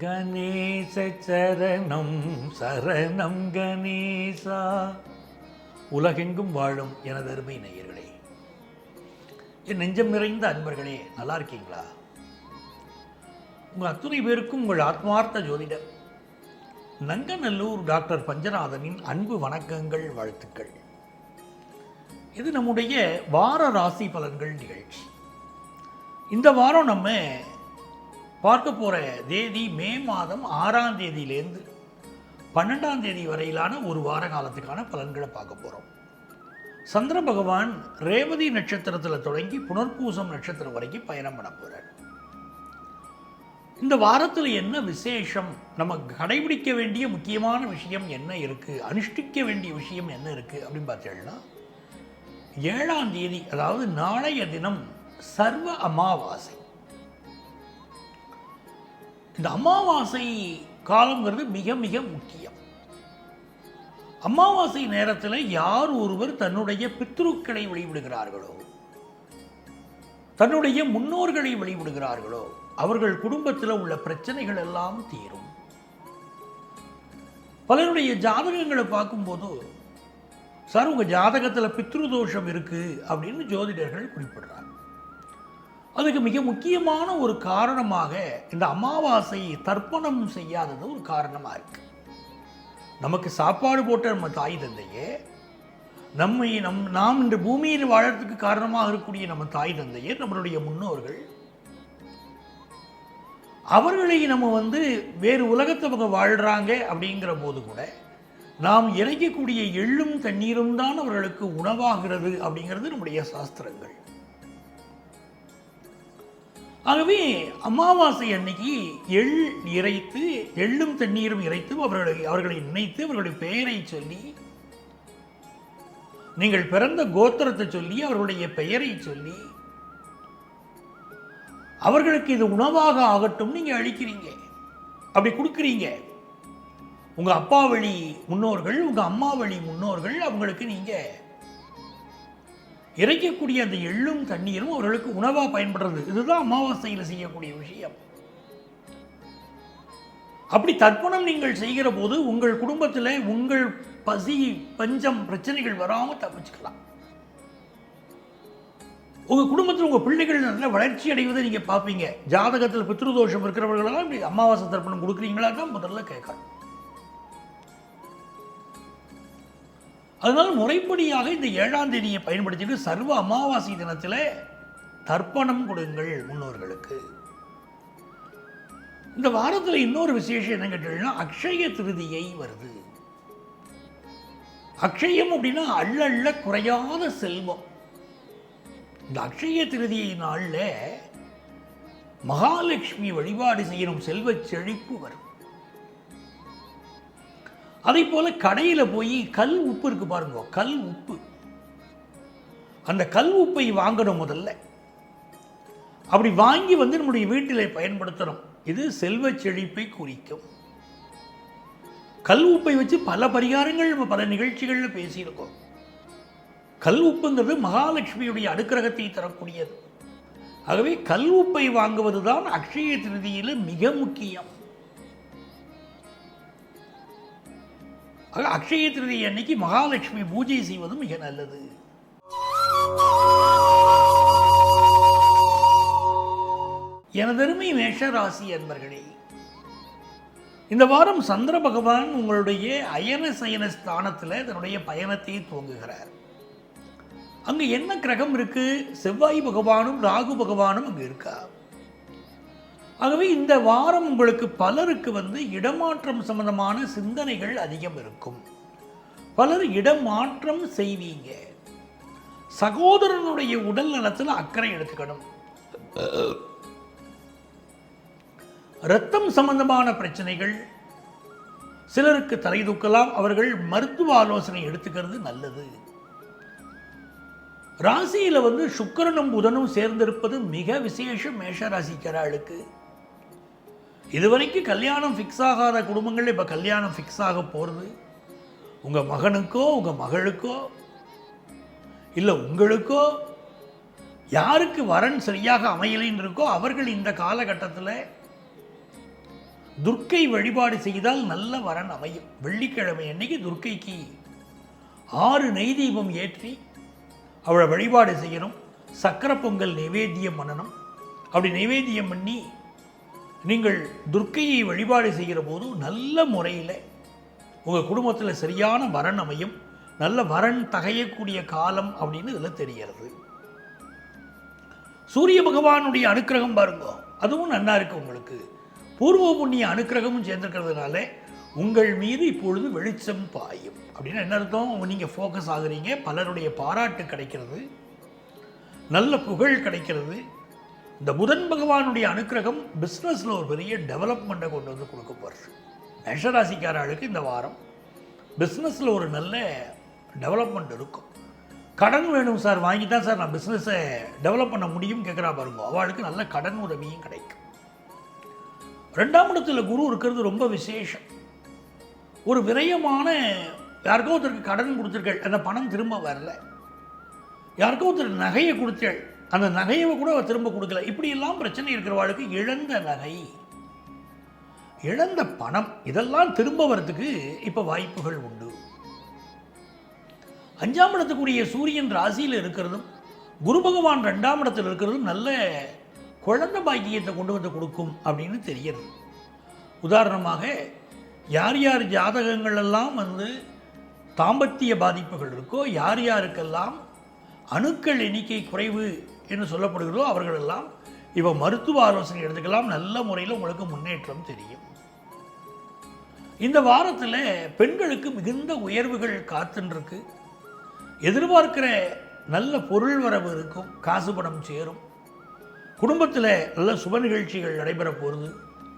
கணேச சரணம் சரணம் கணேசா. உலகெங்கும் வாழும் எனது அருமை நேயர்களே, என் நெஞ்சம் நிறைந்த அன்பர்களே, நல்லா இருக்கீங்களா? உங்கள் அத்துணை பேருக்கும் உங்கள் ஆத்மார்த்த ஜோதிடர் நங்கநல்லூர் டாக்டர் பஞ்சநாதனின் அன்பு வணக்கங்கள், வாழ்த்துக்கள். இது நம்முடைய வார ராசி பலன்கள் நிகழ்ச்சி. இந்த வாரம் நம்ம பார்க்க போகிற தேதி மே மாதம் 6ஆம் தேதியிலேருந்து 12ஆம் தேதி வரையிலான ஒரு வார காலத்துக்கான பலன்களை பார்க்க போகிறோம். சந்திர பகவான் ரேவதி நட்சத்திரத்தில் தொடங்கி புனர்பூசம் நட்சத்திரம் வரைக்கும் பயணம் பண்ண போகிறார். இந்த வாரத்தில் என்ன விசேஷம், நம்ம கடைபிடிக்க வேண்டிய முக்கியமான விஷயம் என்ன இருக்குது, அனுஷ்டிக்க வேண்டிய விஷயம் என்ன இருக்குது அப்படின்னு பார்த்தீங்கன்னா, 7ஆம் தேதி அதாவது நாளைய தினம் சர்வ அமாவாசை. இந்த அமாவாசை காலங்கிறது மிக மிக முக்கியம். அமாவாசை நேரத்தில் யார் ஒருவர் தன்னுடைய பித்ருக்களை வழிபடுகிறார்களோ, தன்னுடைய முன்னோர்களை வழிபடுகிறார்களோ, அவர்கள் குடும்பத்தில் உள்ள பிரச்சனைகள் எல்லாம் தீரும். பலருடைய ஜாதகங்களை பார்க்கும்போது, சார் உங்கள் ஜாதகத்தில் பித்ருதோஷம் இருக்கு அப்படின்னு ஜோதிடர்கள் குறிப்பிடுறாங்க. அதுக்கு மிக முக்கியமான ஒரு காரணமாக இந்த அமாவாசை தர்ப்பணம் செய்யாதது ஒரு காரணமாக இருக்கு. நமக்கு சாப்பாடு போட்ட நம்ம தாய் தந்தையே, நாம் இந்த பூமியில் வாழறதுக்கு காரணமாக இருக்கக்கூடிய நம்ம தாய் தந்தையே, நம்மளுடைய முன்னோர்கள், அவர்களை நம்ம வேறு உலகத்தை அவங்க வாழ்கிறாங்க அப்படிங்கிற போது கூட நாம் இறைக்கக்கூடிய எள்ளும் தண்ணீரும் தான் அவர்களுக்கு உணவாகிறது அப்படிங்கிறது நம்முடைய சாஸ்திரங்கள். ஆகவே அமாவாசை அன்னைக்கு எள் இறைத்து, எள்ளும் தண்ணீரும் இறைத்து அவர்களை நினைத்து அவர்களுடைய பெயரை சொல்லி, நீங்கள் பிறந்த கோத்திரத்தை சொல்லி அவர்களுடைய பெயரை சொல்லி அவர்களுக்கு இது உணவாக ஆகட்டும் நீங்க அளிக்கிறீங்க, அப்படி கொடுக்குறீங்க. உங்க அப்பா வழி முன்னோர்கள், உங்க அம்மா வழி முன்னோர்கள், அவங்களுக்கு நீங்க இறைக்கக்கூடிய அந்த எள்ளும் தண்ணீரும் அவர்களுக்கு உணவாக பயன்படுறது. இதுதான் அமாவாசையில் செய்யக்கூடிய விஷயம். அப்படி தர்ப்பணம் நீங்கள் செய்கிற போது உங்கள் குடும்பத்தில் உங்கள் பசி பஞ்சம் பிரச்சனைகள் வராமல் தப்பிச்சுக்கலாம். உங்கள் குடும்பத்தில் உங்கள் பிள்ளைகள் நல்ல வளர்ச்சி அடைவதை நீங்கள் பார்ப்பீங்க. ஜாதகத்தில் பித்ருதோஷம் இருக்கிறவர்களெல்லாம் இப்படி அமாவாசை தர்ப்பணம் கொடுக்குறீங்களா தான் முதல்ல கேட்கணும். அதனால முறைப்படியாக இந்த 7ஆம் தேதியை பயன்படுத்திட்டு சர்வ அமாவாசை தினத்தில் தர்ப்பணம் கொடுங்கள் முன்னோர்களுக்கு. இந்த வாரத்தில் இன்னொரு விசேஷம் என்ன கேட்டீங்கன்னா, அக்ஷய திருதியை வருது. அக்ஷயம் அப்படின்னா அள்ள குறையாத செல்வம். இந்த அக்ஷய திருதியை நாளில் மகாலட்சுமி வழிபாடு செய்யணும், செல்வ செழிப்பு வரும். அதே போல கடையில் போய் கல் உப்பு இருக்கு பாருங்க, கல் உப்பு, அந்த கல் உப்பை வாங்கணும் முதல்ல. அப்படி வாங்கி நம்முடைய வீட்டில் பயன்படுத்தணும். இது செல்வ செழிப்பை குறிக்கும். கல் உப்பை வச்சு பல பரிகாரங்கள் நம்ம பல நிகழ்ச்சிகளில் பேசியிருக்கோம். கல் உப்புங்கிறது மகாலட்சுமியுடைய அனுக்கிரகத்தை தரக்கூடியது. ஆகவே கல் உப்பை வாங்குவதுதான் அக்ஷய திருதியில் மிக முக்கியம். அக்ஷய திருதியை அன்னைக்கு மகாலட்சுமி பூஜை செய்வது மிக நல்லது. எனதருமை மேஷராசி அன்பர்களே, இந்த வாரம் சந்திர பகவான் உங்களுடைய அயன சயன ஸ்தானத்தில் தன்னுடைய பயணத்தை துவங்குகிறார். அங்கு என்ன கிரகம் இருக்கு? செவ்வாய் பகவானும் ராகு பகவானும் அங்கு இருக்கா. ஆகவே இந்த வாரம் உங்களுக்கு பலருக்கு இடமாற்றம் சம்பந்தமான சிந்தனைகள் அதிகம் இருக்கும். பலர் இடமாற்றம் செய்வீங்க. சகோதரனுடைய உடல் நலத்தில் அக்கறை எடுத்துக்கணும். இரத்தம் சம்பந்தமான பிரச்சனைகள் சிலருக்கு தலை தூக்கலாம். அவர்கள் மருத்துவ ஆலோசனை எடுத்துக்கிறது நல்லது. ராசியில் சுக்கிரனும் புதனும் சேர்ந்திருப்பது மிக விசேஷம். மேஷராசிக்காரர்களுக்கு இதுவரைக்கும் கல்யாணம் ஃபிக்ஸ் ஆகாத குடும்பங்கள் இப்போ கல்யாணம் ஃபிக்ஸ் ஆக போகிறது. உங்கள் மகனுக்கோ உங்கள் மகளுக்கோ இல்லை உங்களுக்கோ யாருக்கு வரன் சரியாக அமையலைன்னு இருக்கோ அவர்கள் இந்த காலகட்டத்தில் துர்க்கை வழிபாடு செய்தால் நல்ல வரன் அமையும். வெள்ளிக்கிழமை அன்னைக்கு துர்க்கைக்கு 6 நெய் தீபம் ஏற்றி அவளை வழிபாடு செய்யணும். சக்கரை பொங்கல் நைவேத்தியம் பண்ணணும். அப்படி நைவேத்தியம் பண்ணி நீங்கள் துர்க்கையை வழிபாடு செய்கிற போது நல்ல முறையில் உங்கள் குடும்பத்தில் சரியான வரன் அமையும். நல்ல வரன் தகையக்கூடிய காலம் அப்படின்னு இதில் தெரிகிறது. சூரிய பகவானுடைய அனுக்கிரகம் பாருங்க, அதுவும் நல்லா இருக்கு. உங்களுக்கு பூர்வ புண்ணிய அனுக்கிரகமும் சேர்ந்திருக்கிறதுனால உங்கள் மீது இப்பொழுது வெளிச்சம் பாயும். அப்படின்னா என்ன அர்த்தம்? நீங்கள் ஃபோக்கஸ் ஆகுறீங்க, பலருடைய பாராட்டு கிடைக்கிறது, நல்ல புகழ் கிடைக்கிறது. இந்த புதன் பகவானுடைய அனுக்கிரகம் பிஸ்னஸில் ஒரு பெரிய டெவலப்மெண்ட்டை கொண்டு வந்து கொடுக்க போகிறது. மேஷராசிக்காரர்களுக்கு இந்த வாரம் பிஸ்னஸில் ஒரு நல்ல டெவலப்மெண்ட் இருக்கும். கடன் வேணும் சார், வாங்கி தான் சார் நான் பிஸ்னஸை டெவலப் பண்ண முடியும் கேட்குறா பாருங்க, அவளுக்கு நல்ல கடன் உதவியும் கிடைக்கும். 2ஆம் இடத்துல குரு இருக்கிறது ரொம்ப விசேஷம். ஒரு விரயமான யாருக்கோ ஒருத்தருக்கு கடன் கொடுத்துருக்கள், அந்த பணம் திரும்ப வரல. யாருக்கோ ஒருத்தர் நகையை கொடுத்தள், அந்த நகையை கூட அவர் திரும்ப கொடுக்கல. இப்படியெல்லாம் பிரச்சனை இருக்கிறவாளுக்கு இழந்த நகை, இழந்த பணம் இதெல்லாம் திரும்ப வரத்துக்கு இப்போ வாய்ப்புகள் உண்டு. 5ஆம் இடத்துக்குரிய சூரியன் ராசியில் இருக்கிறதும் குரு பகவான் 2ஆம் இடத்தில் இருக்கிறதும் நல்ல குழந்தை பாக்கியத்தை கொண்டு வந்து கொடுக்கும் அப்படின்னு தெரிகிறது. உதாரணமாக யார் யார் ஜாதகங்கள் எல்லாம் தாம்பத்திய பாதிப்புகள் இருக்கோ, யார் யாருக்கெல்லாம் அணுக்கள் எண்ணிக்கை குறைவு என்று சொல்லப்படுகிறதோ அவர்களெல்லாம் இப்போ மருத்துவ ஆலோசனை எடுத்துக்கலாம். நல்ல முறையில் உங்களுக்கு முன்னேற்றம் தெரியும். இந்த வாரத்தில் பெண்களுக்கு மிகுந்த உயர்வுகள் காத்துருக்கு. எதிர்பார்க்கிற நல்ல பொருள் வரவு இருக்கும், காசு பணம் சேரும். குடும்பத்தில் நல்ல சுப நிகழ்ச்சிகள் நடைபெற போகிறது.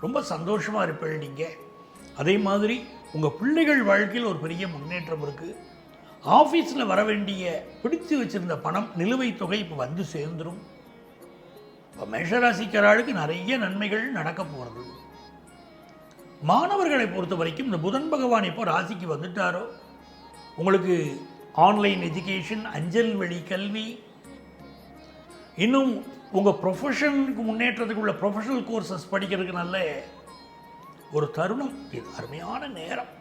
ரொம்ப சந்தோஷமாக இருப்பீர்கள் நீங்கள். அதே மாதிரி உங்கள் பிள்ளைகள் வாழ்க்கையில் ஒரு பெரிய முன்னேற்றம் இருக்குது. ஆஃபீஸில் வர வேண்டிய பிடித்து வச்சுருந்த பணம் நிலுவைத் தொகை இப்போ வந்து சேர்ந்துடும். இப்போ மேஷராசிக்காரர்களுக்கு நிறைய நன்மைகள் நடக்க போகிறது. மாணவர்களை பொறுத்த வரைக்கும் இந்த புதன் பகவான் இப்போ ராசிக்கு வந்துட்டாரோ, உங்களுக்கு ஆன்லைன் எஜுகேஷன், அஞ்சல் வழி கல்வி, இன்னும் உங்கள் ப்ரொஃபஷனுக்கு முன்னேற்றத்துக்கு உள்ள ப்ரொஃபஷனல் கோர்சஸ் படிக்கிறதுக்கு நல்ல ஒரு தருணம். இது அருமையான நேரம்.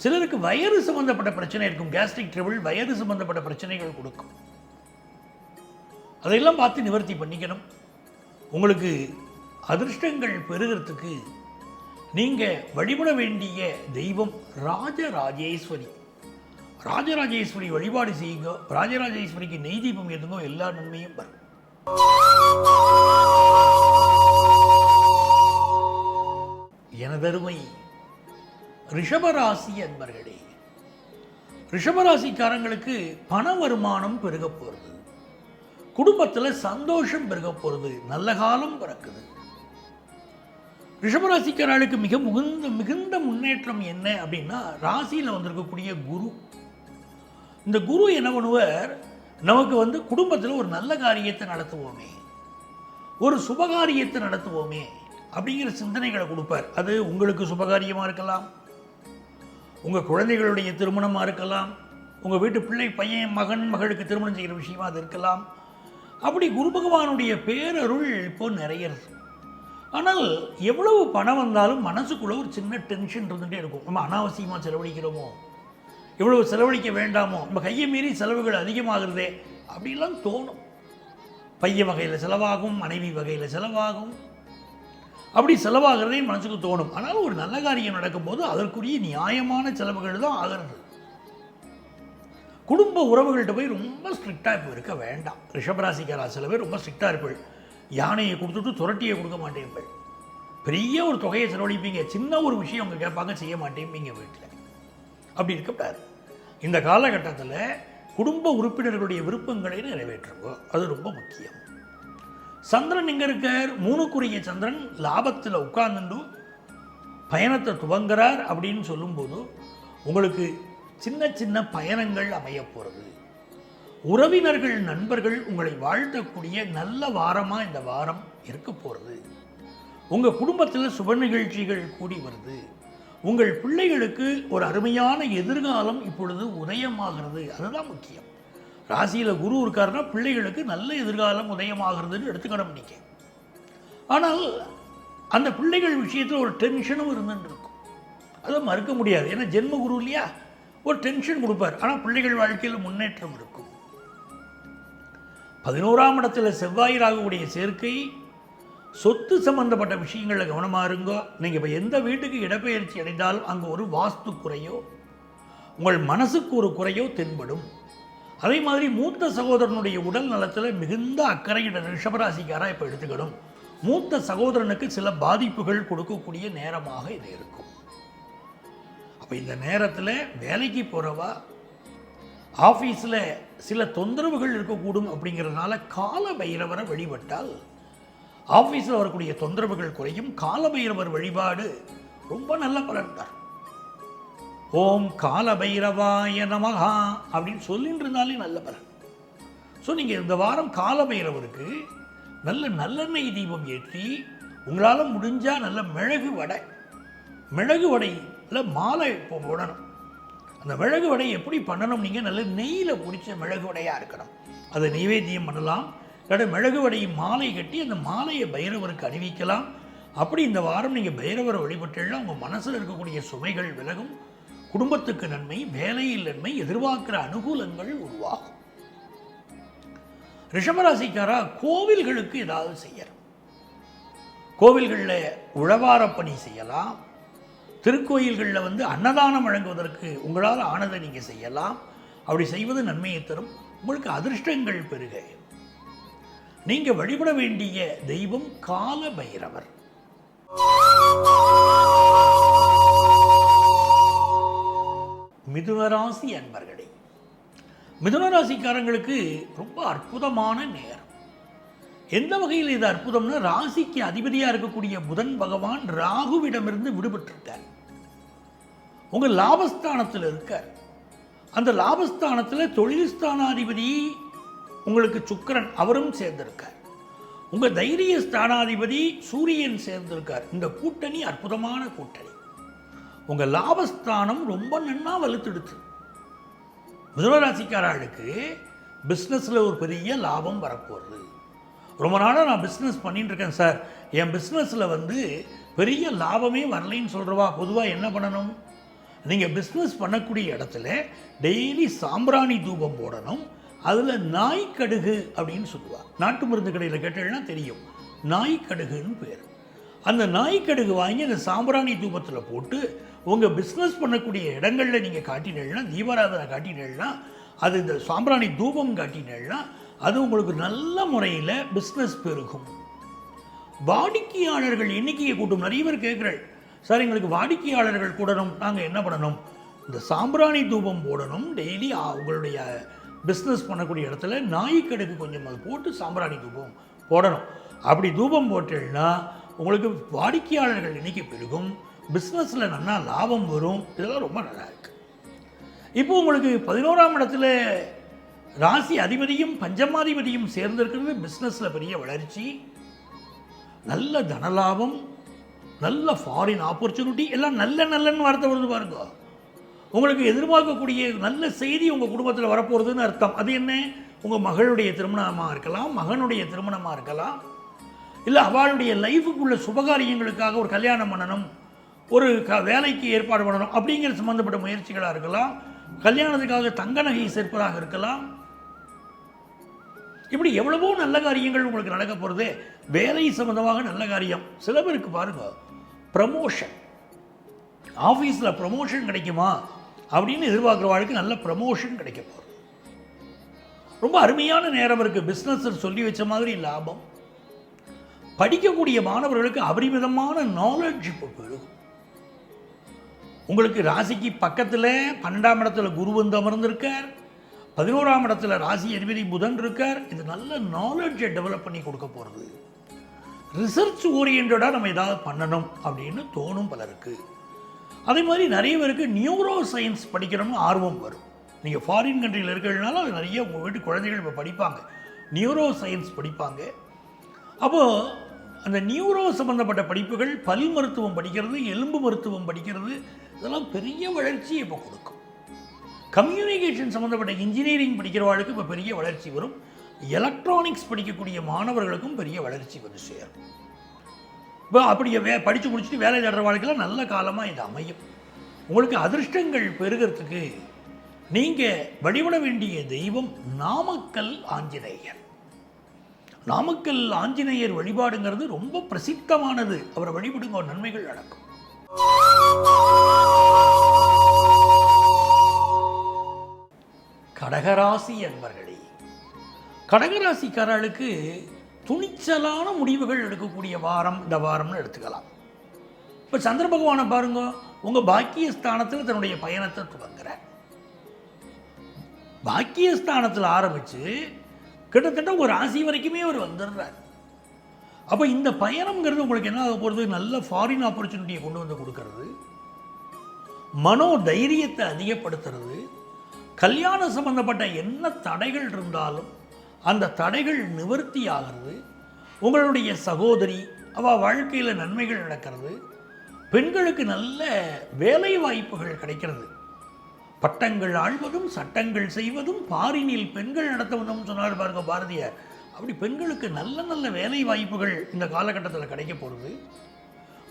சிலருக்கு வயறு சம்பந்தப்பட்ட பிரச்சனை இருக்கும், கேஸ்ட்ரிக் ட்ரபிள், வயறு சம்பந்தப்பட்ட பிரச்சனைகள் கொடுக்கும். அதையெல்லாம் பார்த்து நிவர்த்தி பண்ணிக்கணும். உங்களுக்கு அதிர்ஷ்டங்கள் பெறுகிறதுக்கு நீங்கள் வழிபட வேண்டிய தெய்வம் ராஜராஜேஸ்வரி. ராஜராஜேஸ்வரி வழிபாடு செய்யுங்க. ராஜராஜேஸ்வரிக்கு நெய் தீபம் ஏற்றுங்க, எல்லா நன்மையும் வரும். எனதருமை ரிஷபராசி அன்பர்களே, ரிஷபராசிக்காரங்களுக்கு பண வருமானம் பெருக போகிறது. குடும்பத்தில் சந்தோஷம் பெருக போகிறது. நல்ல காலம் பிறக்குது. ரிஷபராசிக்காரர்களுக்கு மிகுந்த முன்னேற்றம் என்ன அப்படின்னா, ராசியில் வந்திருக்கக்கூடிய குரு. இந்த குரு என்ன பண்ணுவார், நமக்கு குடும்பத்தில் ஒரு நல்ல காரியத்தை நடத்துவோமே, ஒரு சுபகாரியத்தை நடத்துவோமே அப்படிங்கிற சிந்தனைகளை கொடுப்பார். அது உங்களுக்கு சுபகாரியமாக இருக்கலாம், உங்கள் குழந்தைகளுடைய திருமணமாக இருக்கலாம், உங்கள் வீட்டு பிள்ளை பையன் மகன் மகளுக்கு திருமணம் செய்கிற விஷயமா அது இருக்கலாம். அப்படி குரு பகவானுடைய பேரருள் இப்போ நிறையிறது. ஆனால் எவ்வளவு பணம் வந்தாலும் மனசுக்குள்ளே ஒரு சின்ன டென்ஷன் இருந்துகிட்டே இருக்கும். நம்ம அனாவசியமாக செலவழிக்கிறோமோ, எவ்வளவு செலவழிக்க வேண்டாமோ, நம்ம கையை மீறி செலவுகள் அதிகமாகிறதே அப்படிலாம் தோணும். பையன் வகையில் செலவாகும், மனைவி வகையில் செலவாகும். அப்படி செலவாகிறதே மனசுக்கு தோணும். ஆனால் ஒரு நல்ல காரியம் நடக்கும்போது அதற்குரிய நியாயமான செலவுகள் தான் ஆகிறது. குடும்ப உறவுகள்கிட்ட போய் ரொம்ப ஸ்ட்ரிக்டாக இப்போ இருக்க வேண்டாம். ரிஷபராசிக்காரா சில பேர் ரொம்ப ஸ்ட்ரிக்டாக இருப்பீள். யானையை கொடுத்துட்டு துரட்டியை கொடுக்க மாட்டேன். பெரிய ஒரு தொகையை செலவழிப்பீங்க, சின்ன ஒரு விஷயம் அவங்க கேட்பாங்க, செய்ய மாட்டேங்க வீட்டில். அப்படி இருக்கக்கூடாது. இந்த காலகட்டத்தில் குடும்ப உறுப்பினர்களுடைய விருப்பங்களை நிறைவேற்றுங்க, அது ரொம்ப முக்கியம். சந்திரன் எங்கே இருக்கார்? 3க்குரிய சந்திரன் லாபத்தில் உட்கார்ந்து பயணத்தை துவங்குறார். அப்படின்னு சொல்லும்போது உங்களுக்கு சின்ன சின்ன பயணங்கள் அமைய போகிறது. உறவினர்கள், நண்பர்கள் உங்களை வாழ்த்தக்கூடிய நல்ல வாரமாக இந்த வாரம் இருக்க போகிறது. உங்கள் குடும்பத்தில் சுப நிகழ்ச்சிகள் கூடி வருது. உங்கள் பிள்ளைகளுக்கு ஒரு அருமையான எதிர்காலம் இப்பொழுது உதயமாகிறது. அதுதான் முக்கியம். ராசியில் குரு இருக்காருன்னா பிள்ளைகளுக்கு நல்ல எதிர்காலம் உதயமாகிறதுன்னு எடுத்துக்கணும். நீங்கள் ஆனால் அந்த பிள்ளைகள் விஷயத்தில் ஒரு டென்ஷனும் இருந்துட்டு இருக்கும். அதை மறுக்க முடியாது. ஏன்னா ஜென்ம குரு இல்லையா, ஒரு டென்ஷன் கொடுப்பார். ஆனால் பிள்ளைகள் வாழ்க்கையில் முன்னேற்றம் இருக்கும். 11ஆம் இடத்துல செவ்வாய் ராகுவுடைய சேர்க்கை, சொத்து சம்பந்தப்பட்ட விஷயங்களில் கவனமாக இருங்கோ. நீங்கள் இப்போ எந்த வீட்டுக்கு இடப்பெயர்ச்சி அடைந்தாலும் அங்கே ஒரு வாஸ்து குறையோ உங்கள் மனசுக்கு ஒரு குறையோ தென்படும். அதே மாதிரி மூத்த சகோதரனுடைய உடல் நலத்தில் மிகுந்த அக்கறையிட ரிஷபராசிக்காராக இப்போ எடுத்துக்கணும். மூத்த சகோதரனுக்கு சில பாதிப்புகள் கொடுக்கக்கூடிய நேரமாக இது இருக்கும். அப்போ இந்த நேரத்தில் வேலைக்கு போகிறவா ஆஃபீஸில் சில தொந்தரவுகள் இருக்கக்கூடும். அப்படிங்கிறதுனால கால பைரவரை வழிபட்டால் ஆஃபீஸில் வரக்கூடிய தொந்தரவுகள் குறையும். கால பைரவர் வழிபாடு ரொம்ப நல்ல பலன் தரும். ஓம் கால பைரவாய நமஹா அப்படின்னு சொல்லிட்டு இருந்தாலே நல்ல பலன். ஸோ நீங்கள் இந்த வாரம் கால பைரவருக்கு நல்ல நல்லெண்ணெய் தீபம் ஏற்றி, உங்களால் முடிஞ்சால் நல்ல மிளகு வடையில் மாலை இப்போ போடணும். அந்த மிளகு வடை எப்படி பண்ணணும், நீங்கள் நல்ல நெய்யில் பொரிச்ச மிளகு வடையாக இருக்கணும். அதை நைவேத்தியம் பண்ணலாம். இல்லாட்ட மிளகு வடையை மாலை கட்டி அந்த மாலையை பைரவருக்கு அணிவிக்கலாம். அப்படி இந்த வாரம் நீங்கள் பைரவரை வழிபட்டுலாம் உங்கள் மனசில் இருக்கக்கூடிய சுமைகள் விலகும். குடும்பத்துக்கு நன்மை, வேலையில் நன்மை, எதிர்பார்க்கிற அனுகூலங்கள் உருவாகும். ரிஷபராசிக்காரா கோவில்களுக்கு ஏதாவது செய்யலாம். கோவில்களில் உழவார பணி செய்யலாம். திருக்கோயில்களில் அன்னதானம் வழங்குவதற்கு உங்களால் ஆனதை நீங்கள் செய்யலாம். அப்படி செய்வது நன்மையை தரும். உங்களுக்கு அதிர்ஷ்டங்கள் பெருக. நீங்கள் வழிபட வேண்டிய தெய்வம் கால பைரவர். மிதுனராசி அன்பர்களே, மிதுனராசிக்காரங்களுக்கு ரொம்ப அற்புதமான நேரம். எந்த வகையில் இது அற்புதம்னா, ராசிக்கு அதிபதியாக இருக்கக்கூடிய புதன் பகவான் ராகுவிடமிருந்து விடுபட்டிருக்கார். உங்கள் லாபஸ்தானத்தில் இருக்கார். அந்த லாபஸ்தானத்தில் தொழில் ஸ்தானாதிபதி உங்களுக்கு சுக்கிரன், அவரும் சேர்ந்திருக்கார். உங்கள் தைரிய ஸ்தானாதிபதி சூரியன் சேர்ந்திருக்கார். இந்த கூட்டணி அற்புதமான கூட்டணி. உங்கள் லாபஸ்தானம் ரொம்ப நன்னா வலுத்தெடுத்து. மிதுனராசிக்காரர்களுக்கு பிஸ்னஸில் ஒரு பெரிய லாபம் வரப்போகுது. ரொம்ப நாளாக நான் பிஸ்னஸ் பண்ணிட்டு இருக்கேன் சார், என் பிஸ்னஸில் பெரிய லாபமே வரலைன்னு சொல்கிறவா பொதுவாக என்ன பண்ணணும், நீங்கள் பிஸ்னஸ் பண்ணக்கூடிய இடத்துல டெய்லி சாம்பிராணி தூபம் போடணும். அதில் நாய்க்கடுகு அப்படின்னு சொல்லுவாள். நாட்டு மருந்து கடையில் கேட்டீங்கன்னா தெரியும், நாய்க்கடுகுன்னு பேர். அந்த நாய்க்கடுகு வாங்கி அந்த சாம்பிராணி தூபத்தில் போட்டு உங்கள் பிஸ்னஸ் பண்ணக்கூடிய இடங்களில் நீங்கள் காட்டினீங்கன்னா, தீபாராதனை காட்டினீங்கன்னா, அது இந்த சாம்பிராணி தூபம் காட்டினீங்கன்னா அது உங்களுக்கு நல்ல முறையில் பிஸ்னஸ் பெருகும். வாடிக்கையாளர்கள் எண்ணிக்கையை கூட்டும். நிறைய பேர் கேட்குறேன், சார் எங்களுக்கு வாடிக்கையாளர்கள் கூடணும், நாங்கள் என்ன பண்ணணும், இந்த சாம்பிராணி தூபம் போடணும். டெய்லி உங்களுடைய பிஸ்னஸ் பண்ணக்கூடிய இடத்துல நாய்க்கடுகு கொஞ்சம் அது போட்டு சாம்பிராணி தூபம் போடணும். அப்படி தூபம் போட்டேன்னா உங்களுக்கு வாடிக்கையாளர்கள் எண்ணிக்கை பெருகும், பிஸ்னஸில் நல்லா லாபம் வரும். இதெல்லாம் ரொம்ப நல்லா இருக்கு. இப்போ உங்களுக்கு 11ஆம் இடத்துல ராசி அதிபதியும் பஞ்சமாதிபதியும் சேர்ந்திருக்கிறது. பிஸ்னஸில் பெரிய வளர்ச்சி, நல்ல தனலாபம், நல்ல ஃபாரின் ஆப்பர்ச்சுனிட்டி, எல்லாம் நல்லன்னு வார்த்தை வருது பாருங்க. உங்களுக்கு எதிர்பார்க்கக்கூடிய நல்ல செய்தி உங்கள் குடும்பத்தில் வரப்போகிறதுன்னு அர்த்தம். அது என்ன, உங்கள் மகளுடைய திருமணமாக இருக்கலாம், மகனுடைய திருமணமாக இருக்கலாம், இல்லை அவளுடைய லைஃபுக்குள்ள சுபகாரியங்களுக்காக ஒரு கல்யாணம் பண்ணணும், ஒரு வேலைக்கு ஏற்பாடு பண்ணணும் அப்படிங்கிற சம்மந்தப்பட்ட முயற்சிகளாக இருக்கலாம், கல்யாணத்துக்காக தங்க நகை சேர்ப்பதாக இருக்கலாம். இப்படி எவ்வளவோ நல்ல காரியங்கள் உங்களுக்கு நடக்க போகிறது. வேலை சம்பந்தமாக நல்ல காரியம். சில பேருக்கு பாருங்க, ப்ரமோஷன், ஆஃபீஸில் ப்ரமோஷன் கிடைக்குமா அப்படின்னு எதிர்பார்க்குறவாளுக்கு நல்ல ப்ரமோஷன் கிடைக்க போகிறது. ரொம்ப அருமையான நேரம் இருக்குது. பிஸ்னஸ் சொல்லி வச்ச மாதிரி லாபம். படிக்கக்கூடிய மாணவர்களுக்கு அபரிமிதமான நாலேஜ் இப்போ பெருகும். உங்களுக்கு ராசிக்கு பக்கத்தில் 12ஆம் இடத்துல குரு அமர்ந்திருக்கார், 11ஆம் இடத்துல ராசி அதிபதி புதன் இருக்கார். இது நல்ல நாலேஜை டெவலப் பண்ணி கொடுக்க போகிறது. ரிசர்ச் ஓரியன்டாக நம்ம ஏதாவது பண்ணணும் அப்படின்னு தோணும் பலருக்கு. அதே மாதிரி நிறைய பேருக்கு நியூரோ சயின்ஸ் படிக்கணும்னு ஆர்வம் வரும். நீங்கள் ஃபாரின் கண்ட்ரியில் இருக்கிறதுனால அது நிறைய உங்கள் வீட்டு குழந்தைகள் இப்போ படிப்பாங்க, நியூரோ சயின்ஸ் படிப்பாங்க. அப்போது அந்த நியூரோ சம்பந்தப்பட்ட படிப்புகள், பல் மருத்துவம் படிக்கிறது, எலும்பு மருத்துவம் படிக்கிறது, இதெல்லாம் பெரிய வளர்ச்சியை இப்போ கொடுக்கும். கம்யூனிகேஷன் சம்மந்தப்பட்ட இன்ஜினியரிங் படிக்கிறவாளுக்கு இப்போ பெரிய வளர்ச்சி வரும். எலக்ட்ரானிக்ஸ் படிக்கக்கூடிய மாணவர்களுக்கும் பெரிய வளர்ச்சி வந்து சேரும். இப்போ அப்படி படித்து முடிச்சுட்டு வேலை தேடுற வாழ்க்கையில் நல்ல காலமாக இது அமையும். உங்களுக்கு அதிர்ஷ்டங்கள் பெருகிறதுக்கு நீங்கள் வழிபட வேண்டிய தெய்வம் நாமக்கல் ஆஞ்சநேயர். நாமக்கல் ஆஞ்சநேயர் வழிபாடுங்கிறது ரொம்ப பிரசித்தமானது. அவரை வழிபடுங்க, நன்மைகள் நடக்கும். கடகராசி அன்பர்களே, கடகராசிக்காரர்களுக்கு துணிச்சலான முடிவுகள் எடுக்கக்கூடிய வாரம் இந்த வாரம்னு எடுத்துக்கலாம். இப்போ சந்திர பகவானை பாருங்க, உங்கள் பாக்கியஸ்தானத்தில் தன்னுடைய பயணத்தை துவங்குறார். பாக்கியஸ்தானத்தில் ஆரம்பித்து கிட்டத்தட்ட ஒரு ராசி வரைக்குமே அவர் வந்துடுறார். அப்போ இந்த பயணம்ங்கிறது உங்களுக்கு என்ன ஆக போகிறது? நல்ல ஃபாரின் ஆப்பர்ச்சுனிட்டியை கொண்டு வந்து கொடுக்கறது, மனோ தைரியத்தை அதிகப்படுத்துறது, கல்யாணம் சம்பந்தப்பட்ட என்ன தடைகள் இருந்தாலும் அந்த தடைகள் நிவர்த்தி ஆகிறது, உங்களுடைய சகோதரி அவள் வாழ்க்கையில் நன்மைகள் நடக்கிறது, பெண்களுக்கு நல்ல வேலை வாய்ப்புகள் கிடைக்கிறது, பட்டங்கள் ஆழ்வதும் சட்டங்கள் செய்வதும் பாரினில் பெண்கள் நடத்த வந்தோம்னு சொன்னார் பாருங்க பாரதியார். அப்படி பெண்களுக்கு நல்ல நல்ல வேலை வாய்ப்புகள் இந்த காலகட்டத்தில் கிடைக்க போகிறது.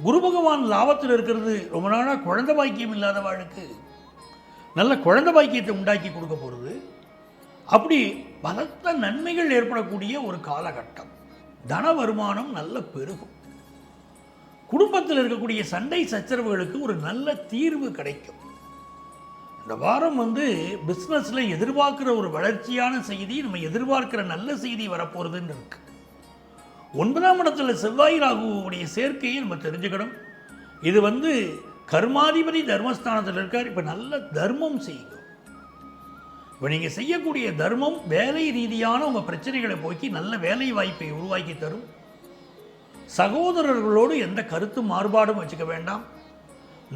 குரு பகவான் லாபத்தில் இருக்கிறது. ரொம்ப நாளாக குழந்தை பாக்கியம் இல்லாதவாளுக்கு நல்ல குழந்தை பாக்கியத்தை உண்டாக்கி கொடுக்க போகிறது. அப்படி பலத்த நன்மைகள் ஏற்படக்கூடிய ஒரு காலகட்டம். தன வருமானம் நல்ல பெருகும். குடும்பத்தில் இருக்கக்கூடிய சண்டை சச்சரவுகளுக்கு ஒரு நல்ல தீர்வு கிடைக்கும். இந்த வாரம் பிஸ்னஸில் எதிர்பார்க்குற ஒரு வளர்ச்சியான செய்தி, நம்ம எதிர்பார்க்கிற நல்ல செய்தி வரப்போகிறதுன்னு இருக்கு. 9ஆம் இடத்துல செவ்வாய் ராகுவுடைய சேர்க்கையை நம்ம தெரிஞ்சுக்கணும். இது கர்மாதிபதி தர்மஸ்தானத்தில் இருக்கார். இப்போ நல்ல தர்மம் செய்யுங்க. இப்போ நீங்கள் செய்யக்கூடிய தர்மம் வேலை ரீதியான உங்கள் பிரச்சனைகளை போக்கி நல்ல வேலை வாய்ப்பை உருவாக்கி தரும். சகோதரர்களோடு எந்த கருத்து மாறுபாடும் வச்சுக்க வேண்டாம்.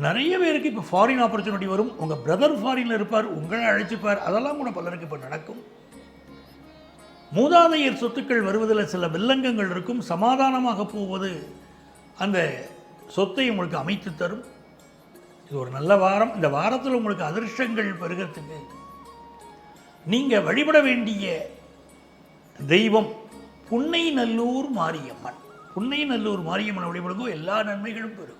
நிறைய பேருக்கு இப்போ ஃபாரின் ஆப்பர்ச்சுனிட்டி வரும். உங்கள் பிரதர் ஃபாரினில் இருப்பார், உங்களை அழைச்சிப்பார். அதெல்லாம் கூட பலருக்கு இப்போ நடக்கும். மூதாதையர் சொத்துக்கள் வருவதில் சில வில்லங்கங்கள் இருக்கும். சமாதானமாக போவது அந்த சொத்தை உங்களுக்கு அமைத்து தரும். இது ஒரு நல்ல வாரம். இந்த வாரத்தில் உங்களுக்கு அதிர்ஷ்டங்கள் பெருகிறதுக்கு நீங்கள் வழிபட வேண்டிய தெய்வம் புன்னைநல்லூர் மாரியம்மன். புன்னைநல்லூர் மாரியம்மன் வழிபடுங்கோ, எல்லா நன்மைகளும் பெருகும்.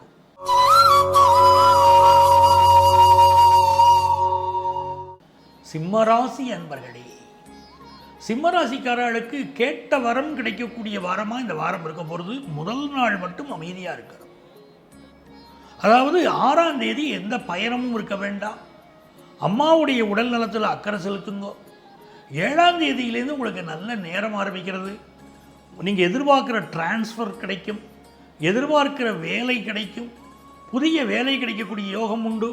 சிம்மராசி அன்பர்களே, சிம்மராசிக்காரர்களுக்கு கேட்ட வரம் கிடைக்கக்கூடிய வாரமாக இந்த வாரம் இருக்க போகிறது. முதல் நாள் மட்டும் அமைதியாக இருக்கணும். அதாவது 6ஆம் தேதி எந்த பயணமும் இருக்க வேண்டாம். அம்மாவுடைய உடல் நலத்தில் அக்கறை செலுத்துங்க. 7ஆம் தேதியிலேருந்து உங்களுக்கு நல்ல நேரம் ஆரம்பிக்கிறது. நீங்கள் எதிர்பார்க்குற டிரான்ஸ்ஃபர் கிடைக்கும், எதிர்பார்க்கிற வேலை கிடைக்கும், புதிய வேலை கிடைக்கக்கூடிய யோகம் உண்டு.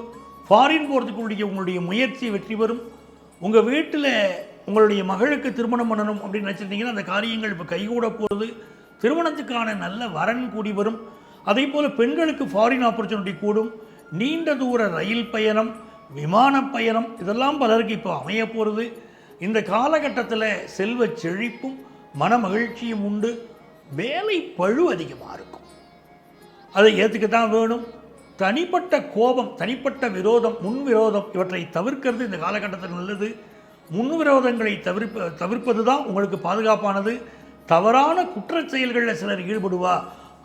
ஃபாரின் போகிறதுக்குரிய உங்களுடைய முயற்சி வெற்றி பெறும். உங்கள் வீட்டில் உங்களுடைய மகளுக்கு திருமணம் பண்ணணும் அப்படின்னு நினச்சிருந்தீங்கன்னா அந்த காரியங்கள் இப்போ கைகூட போகிறது. திருமணத்துக்கான நல்ல வரன் கூடி வரும். அதே போல் பெண்களுக்கு ஃபாரின் ஆப்பர்ச்சுனிட்டி கூடும். நீண்ட தூர ரயில் பயணம், விமான பயணம், இதெல்லாம் பலருக்கு இப்போ அமைய போகிறது. இந்த காலகட்டத்தில் செல்வ செழிப்பும் மன மகிழ்ச்சியும் உண்டு. வேலை பழு அதிகமாக இருக்கும், அதை ஏற்றுக்கத்தான் வேணும். தனிப்பட்ட கோபம், தனிப்பட்ட விரோதம், முன்விரோதம் இவற்றை தவிர்க்கிறது இந்த காலகட்டத்தில் நல்லது. முன்விரோதங்களை தவிர்ப்பது தான் உங்களுக்கு பாதுகாப்பானது. தவறான குற்ற செயல்களில் சிலர் ஈடுபடுவா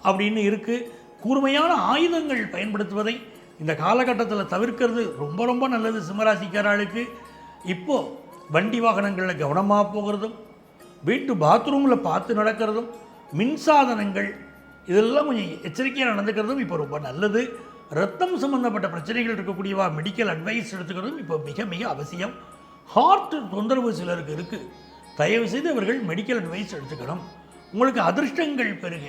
அப்படின்னு இருக்குது. கூர்மையான ஆயுதங்கள் பயன்படுத்துவதை இந்த காலகட்டத்தில் தவிர்க்கிறது ரொம்ப ரொம்ப நல்லது. சிம்மராசிக்காரர்களுக்கு இப்போது வண்டி வாகனங்களில் கவனமாக போகிறதும், வீட்டு பாத்ரூமில் பார்த்து நடக்கிறதும், மின்சாதனங்கள் இதெல்லாம் கொஞ்சம் எச்சரிக்கையாக நடந்துக்கிறதும் இப்போ ரொம்ப நல்லது. ரத்தம் சம்பந்தப்பட்ட பிரச்சனைகள் இருக்கக்கூடியவா மெடிக்கல் அட்வைஸ் எடுத்துக்கிறதும் இப்போ மிக மிக அவசியம். ஹார்ட் தொந்தரவு சிலருக்கு இருக்குது, தயவுசெய்து அவர்கள் மெடிக்கல் அட்வைஸ் எடுத்துக்கணும். உங்களுக்கு அதிர்ஷ்டங்கள் பெருக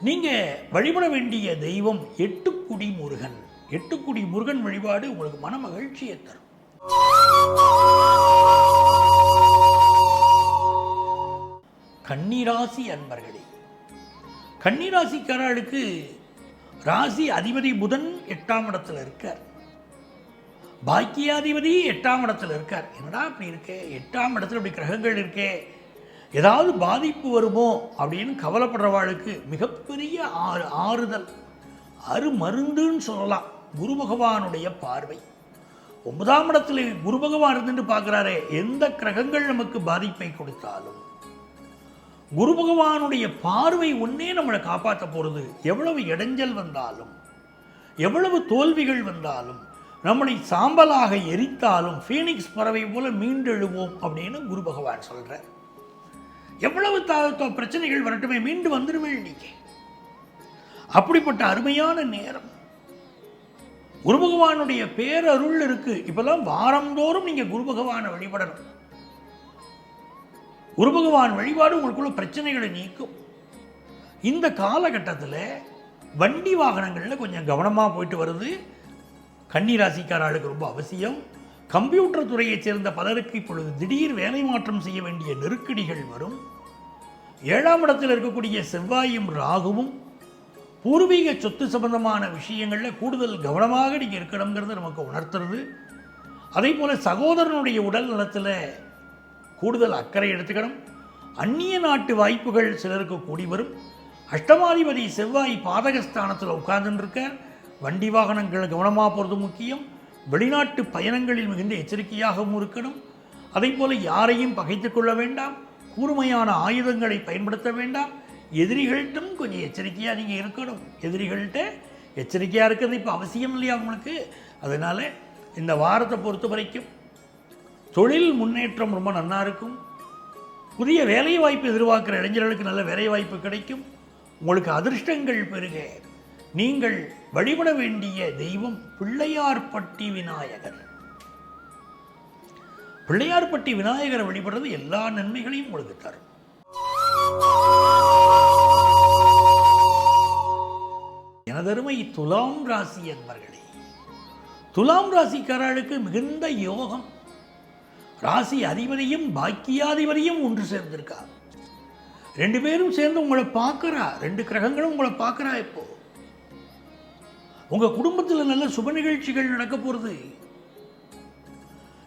நீங்கள் வழிபட வேண்டிய தெய்வம் எட்டுக்குடி முருகன். எட்டுக்குடி முருகன் வழிபாடு உங்களுக்கு மன மகிழ்ச்சியை தரும். கன்னிராசி அன்பர்களே, கன்னிராசிக்காரர்களுக்கு ராசி அதிபதி புதன் 8ஆம் இடத்துல இருக்கார். பாக்கியாதிபதி 8ஆம் இடத்துல இருக்கார். என்னடா அப்படி இருக்கே, 8ஆம் இடத்துல இப்படி கிரகங்கள் இருக்கே, ஏதாவது பாதிப்பு வருமோ அப்படின்னு கவலைப்படுறவாளுக்கு மிகப்பெரிய ஆறுதல், அருமருந்துன்னு சொல்லலாம் குரு பகவானுடைய பார்வை. 9ஆம் இடத்துல குரு பகவான் இருந்துட்டு பார்க்குறாரே, எந்த கிரகங்கள் நமக்கு பாதிப்பை கொடுத்தாலும் குரு பகவானுடைய பார்வை ஒன்னே நம்மளை காப்பாற்ற போகிறது. எவ்வளவு இடைஞ்சல் வந்தாலும், எவ்வளவு தோல்விகள் வந்தாலும், நம்மளை சாம்பலாக எரித்தாலும் ஃபீனிக்ஸ் பறவை போல மீண்டெழுவோம் அப்படின்னு குரு பகவான் சொல்கிறார். எவ்வளவு பிரச்சனைகள் வரட்டுமே மீண்டு வந்துடுவேன் நீங்க. அப்படிப்பட்ட அருமையான நேரம். குரு பகவானுடைய பேரருள் இருக்கு. இப்பெல்லாம் வாரந்தோறும் நீங்க குரு பகவானை வழிபடணும். குரு பகவான் வழிபாடு உங்களுக்குள்ள பிரச்சனைகளை நீக்கும். இந்த காலகட்டத்தில் வண்டி வாகனங்களில் கொஞ்சம் கவனமாக போயிட்டு வருது. கன்னி ராசிக்காரர்களுக்கு ரொம்ப அவசியம். கம்ப்யூட்டர் துறையைச் சேர்ந்த பலருக்கு இப்பொழுது திடீர் வேலை மாற்றம் செய்ய வேண்டிய நெருக்கடிகள் வரும். 7ஆம் இடத்தில் இருக்கக்கூடிய செவ்வாயும் ராகுவும் பூர்வீக சொத்து சம்பந்தமான விஷயங்களில் கூடுதல் கவனமாக நீங்கள் இருக்கணுங்கிறது நமக்கு உணர்த்துறது. அதே போல் சகோதரனுடைய உடல் நலத்தில் கூடுதல் அக்கறை எடுத்துக்கணும். அந்நிய நாட்டு வாய்ப்புகள் சிலருக்கு கூடி வரும். அஷ்டமாதிபதி செவ்வாய் பாதகஸ்தானத்தில் உட்கார்ந்துருக்க. வண்டி வாகனங்கள் கவனமாக போகிறது முக்கியம். வெளிநாட்டு பயணங்களில் மிகுந்த எச்சரிக்கையாகவும் இருக்கணும். அதே போல் யாரையும் பகைத்து கொள்ள வேண்டாம். கூர்மையான ஆயுதங்களை பயன்படுத்த வேண்டாம். எதிரிகள்கிட்டும் கொஞ்சம் எச்சரிக்கையாக நீங்கள் இருக்கணும். எதிரிகள்கிட்ட எச்சரிக்கையாக இருக்கிறது இப்போ அவசியம் இல்லையா உங்களுக்கு? அதனால் இந்த வாரத்தை பொறுத்த வரைக்கும் தொழில் முன்னேற்றம் ரொம்ப நல்லா இருக்கும். புதிய வேலை வாய்ப்பு எதிர்பார்க்குற இளைஞர்களுக்கு நல்ல வேலை வாய்ப்பு கிடைக்கும். உங்களுக்கு அதிர்ஷ்டங்கள் பெருக. நீங்கள் வழிபட வேண்டிய தெய்வம் பிள்ளையார்பட்டி விநாயகர். பிள்ளையார்பட்டி விநாயகரை வழிபடுறது எல்லா நன்மைகளையும் உங்களுக்கு தரும். எனதருமை துலாம் ராசி என்பர்களே, துலாம் ராசிக்காரர்களுக்கு மிகுந்த யோகம். ராசி அதிபதியும் பாக்கியாதிபதியும் ஒன்று சேர்ந்திருக்கார். 2 பேரும் சேர்ந்து உங்களை பார்க்கிறா. 2 கிரகங்களும் உங்களை பார்க்கிறா. இப்போ உங்க குடும்பத்தில் நல்ல சுப நிகழ்ச்சிகள் நடக்க போகிறது.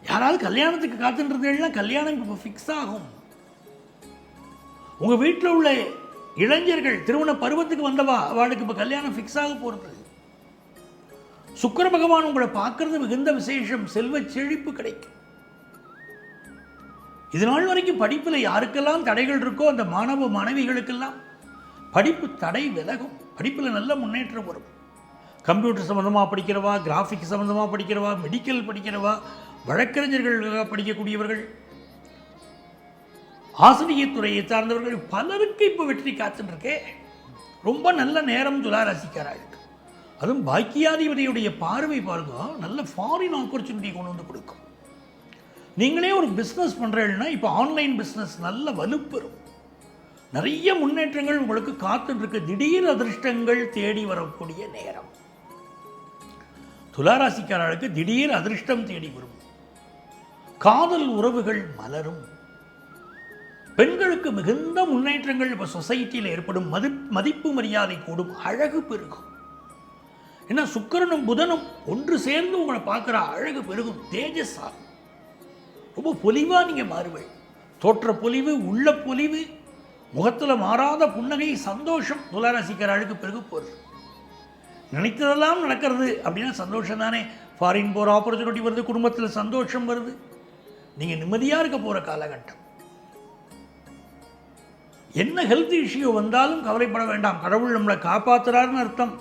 யாராவது கல்யாணத்துக்கு காத்துன்றதுன்னா கல்யாணம் இப்போ ஃபிக்ஸ் ஆகும். உங்க வீட்டில் உள்ள இளைஞர்கள் திருமண பருவத்துக்கு வந்தவா அவளுக்கு இப்போ கல்யாணம் ஃபிக்ஸ் ஆக போகிறது. சுக்கிர பகவான் உங்களை பார்க்கறது மிகுந்த விசேஷம். செல்வ செழிப்பு கிடைக்கும். இது நாள் வரைக்கும் படிப்பில் யாருக்கெல்லாம் தடைகள் இருக்கோ அந்த மாணவ மாணவிகளுக்கெல்லாம் படிப்பு தடை விலகும். படிப்பில் நல்ல முன்னேற்றம் வரும். கம்ப்யூட்டர் சம்மந்தமாக படிக்கிறவா, கிராஃபிக்ஸ் சம்மந்தமாக படிக்கிறவா, மெடிக்கல் படிக்கிறவா, வழக்கறிஞர்கள் படிக்கக்கூடியவர்கள், ஆசிரியர் துறையை சார்ந்தவர்கள் பலருக்கு இப்போ வெற்றி காத்துருக்கே. ரொம்ப நல்ல நேரம் துளாராசிக்காரர்களுக்கு. அதுவும் பாக்கியாதிபதியுடைய பார்வை பாருங்க, நல்ல ஃபாரின் ஆப்பர்ச்சுனிட்டி கொண்டு வந்து கொடுக்கும். நீங்களே ஒரு பிஸ்னஸ் பண்ணுறீங்கன்னா இப்போ ஆன்லைன் பிஸ்னஸ் நல்ல வலுப்பெறும். நிறைய முன்னேற்றங்கள் உங்களுக்கு காத்துருக்கு. திடீர் அதிர்ஷ்டங்கள் தேடி வரக்கூடிய நேரம். துளாராசிக்காரர்களுக்கு திடீர் அதிர்ஷ்டம் தேடி வரும். காதல் உறவுகள் மலரும். பெண்களுக்கு மிகுந்த முன்னேற்றங்கள் இப்போ சொசைட்டியில் ஏற்படும். மதிப்பு மரியாதை கூடும். அழகு பெருகும். ஏன்னா சுக்கிரனும் புதனும் ஒன்று சேர்ந்து உங்களை பார்க்குற அழகு பெருகும். தேஜஸா ரொம்ப பொலிவாக நீங்கள் மாறுவீங்க. தோற்ற பொலிவு, உள்ள பொலிவு, முகத்தில் மாறாத புன்னகை, சந்தோஷம் துளாராசிக்காரர்களுக்கு பெருக போகிறது. நினைத்ததெல்லாம் நடக்கிறது அப்படின்னா சந்தோஷம் தானே. ஃபாரின் போகிற ஆப்பர்ச்சுனிட்டி வருது, குடும்பத்தில் சந்தோஷம் வருது. நீங்கள் நிம்மதியாக இருக்க போகிற காலகட்டம். என்ன ஹெல்த் இஷ்யூ வந்தாலும் கவலைப்பட வேண்டாம். கடவுள் நம்மளை காப்பாற்றுறாருன்னு அர்த்தம்.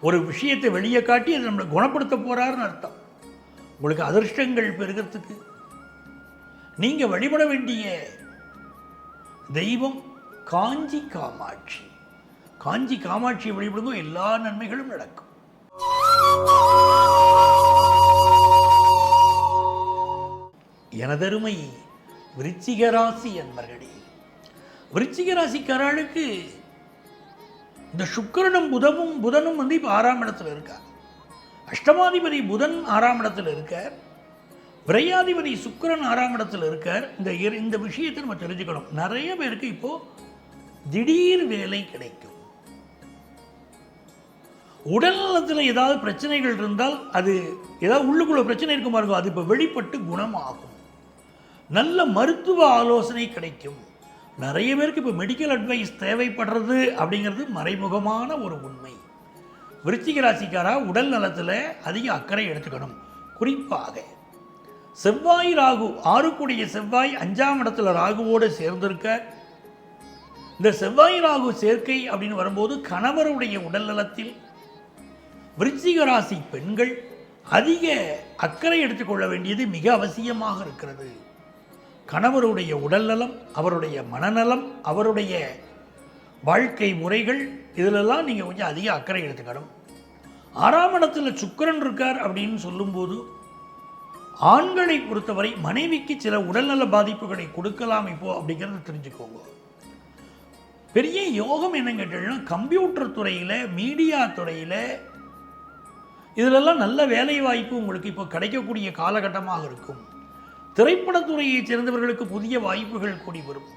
ஒரு விஷயத்தை வெளியே காட்டி அதை நம்மளை குணப்படுத்த போகிறாருன்னு அர்த்தம். உங்களுக்கு அதிர்ஷ்டங்கள் பெருகிறதுக்கு நீங்கள் வழிபட வேண்டிய தெய்வம் காஞ்சி காமாட்சி. காஞ்சி காமாட்சியை வழிபடுங்க, எல்லா நன்மைகளும் நடக்கும். எனதருமை விருச்சிக ராசி என்பர்களே, விருச்சிக ராசிக்காரர்களுக்கு இந்த சுக்கிரனும் புதனும் வந்து இப்போ 6ஆம் இடத்துல இருக்கார். அஷ்டமாதிபதி புதன் 6ஆம் இடத்துல இருக்கார். விரையாதிபதி சுக்கிரன் 6ஆம் இடத்துல இருக்கார். இந்த விஷயத்தை நம்ம தெரிஞ்சுக்கணும். நிறைய பேருக்கு இப்போ திடீர் வேலை கிடைக்கும். உடல் நலத்தில் ஏதாவது பிரச்சனைகள் இருந்தால், அது ஏதாவது உள்ளுக்குள்ள பிரச்சனை இருக்கும் பாருங்க, அது இப்போ வெளிப்பட்டு குணமாகும். நல்ல மருத்துவ ஆலோசனை கிடைக்கும். நிறைய பேருக்கு இப்போ மெடிக்கல் அட்வைஸ் தேவைப்படுறது அப்படிங்கிறது மறைமுகமான ஒரு உண்மை. விருச்சிக ராசிக்காரா உடல் நலத்தில் அதிக அக்கறை எடுத்துக்கணும். குறிப்பாக செவ்வாய் ராகு, 6 கூடிய செவ்வாய் 5ஆம் இடத்துல ராகுவோடு சேர்ந்திருக்க. இந்த செவ்வாய் ராகு சேர்க்கை அப்படின்னு வரும்போது கணவருடைய உடல் நலத்தில் விருச்சிக ராசி பெண்கள் அதிக அக்கறை எடுத்துக்கொள்ள வேண்டியது மிக அவசியமாக இருக்கிறது. கணவருடைய உடல் நலம், அவருடைய மனநலம், அவருடைய வாழ்க்கை முறைகள், இதிலெல்லாம் நீங்கள் கொஞ்சம் அதிக அக்கறை எடுத்துக்கணும். 6ஆம் இடத்துல சுக்கிரன் இருக்கார் அப்படின்னு சொல்லும்போது ஆண்களை பொறுத்தவரை மனைவிக்கு சில உடல்நல பாதிப்புகளை கொடுக்கலாம் இப்போ அப்படிங்கிறத தெரிஞ்சுக்கோங்க. பெரிய யோகம் என்ன கேட்டீங்கன்னா, கம்ப்யூட்டர் துறையில், மீடியா துறையில், இதிலெல்லாம் நல்ல வேலை வாய்ப்பு உங்களுக்கு இப்போ கிடைக்கக்கூடிய காலகட்டமாக இருக்கும். திரைப்படத்துறையை சேர்ந்தவர்களுக்கு புதிய வாய்ப்புகள் கூடி வரும்.